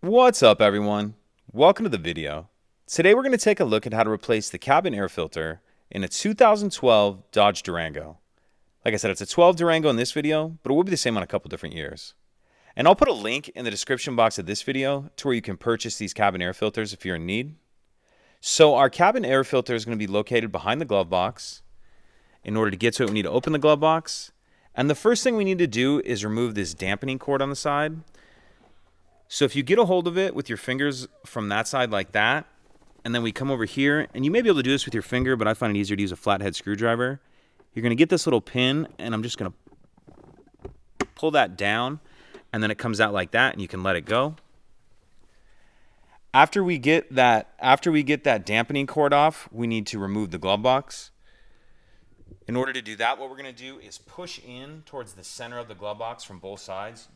What's up, everyone? Welcome to the video. Today we're going to take a look at how to replace the cabin air filter in a 2012 Dodge Durango. Like I said, it's a 12 Durango in this video, but it will be the same on a couple different years. And I'll put a link in the description box of this video to where you can purchase these cabin air filters if you're in need. So our cabin air filter is going to be located behind the glove box. In order to get to it, we need to open the glove box. And the first thing we need to do is remove this dampening cord on the side. So if you get a hold of it with your fingers from that side like that, and then we come over here, and you may be able to do this with your finger, but I find it easier to use a flathead screwdriver. You're going to get this little pin, and I'm just going to pull that down, and then it comes out like that, and you can let it go. After we get that dampening cord off, we need to remove the glove box. In order to do that, what we're going to do is push in towards the center of the glove box from both sides.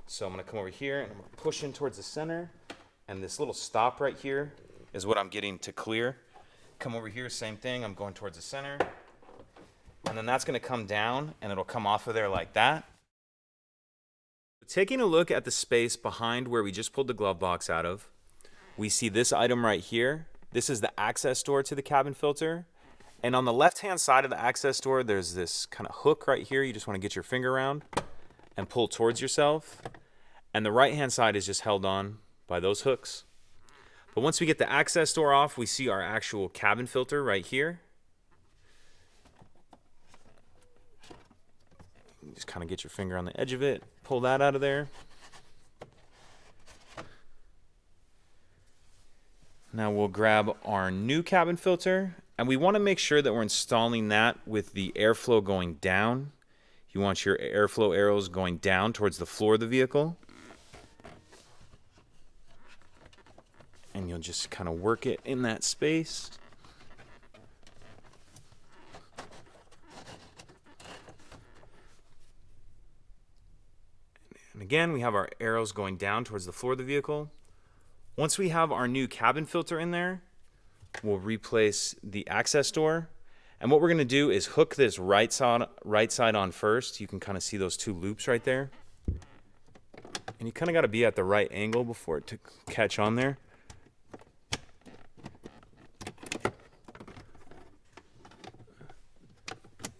So I'm going to come over here and I'm going to push in towards the center, and this little stop right here is what I'm getting to clear. Come over here, same thing, I'm going towards the center, and then that's going to come down and it'll come off of there like that. Taking a look at the space behind where we just pulled the glove box out of, we see this item right here. This is the access door to the cabin filter, and on the left hand side of the access door there's this kind of hook right here. You just want to get your finger around and pull towards yourself. And the right hand side is just held on by those hooks. But once we get the access door off, we see our actual cabin filter right here. You just kind of get your finger on the edge of it, pull that out of there. Now we'll grab our new cabin filter, and we want to make sure that we're installing that with the airflow going down. You want your airflow arrows going down towards the floor of the vehicle. And you'll just kind of work it in that space. And again, we have our arrows going down towards the floor of the vehicle. Once we have our new cabin filter in there, we'll replace the access door. And what we're going to do is hook this right side on first. You can kind of see those two loops right there. And you kind of got to be at the right angle before it to catch on there.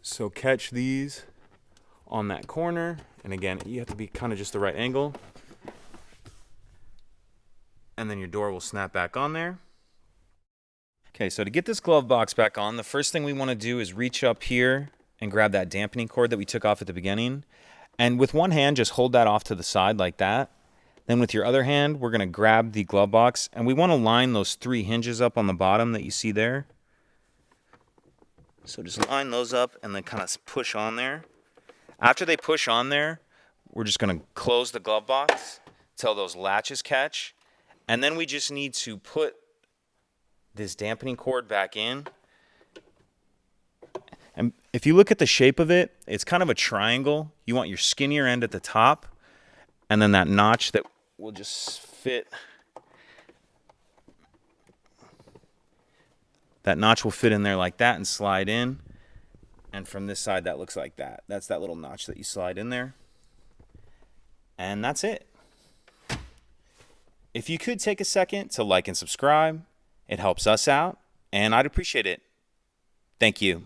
So catch these on that corner, and again, you have to be kind of just the right angle, and then your door will snap back on there. Okay, so to get this glove box back on, the first thing we want to do is reach up here and grab that dampening cord that we took off at the beginning, and with one hand just hold that off to the side like that. Then with your other hand, we're going to grab the glove box, and we want to line those three hinges up on the bottom that you see there. So just line those up and then kind of push on there. After they push on there, we're just going to close the glove box till those latches catch. And then we just need to put this dampening cord back in. And if you look at the shape of it, it's kind of a triangle. You want your skinnier end at the top, and then that notch that will just fit. That notch will fit in there like that and slide in. And from this side, that looks like that. That's that little notch that you slide in there. And that's it. If you could take a second to like and subscribe, it helps us out, and I'd appreciate it. Thank you.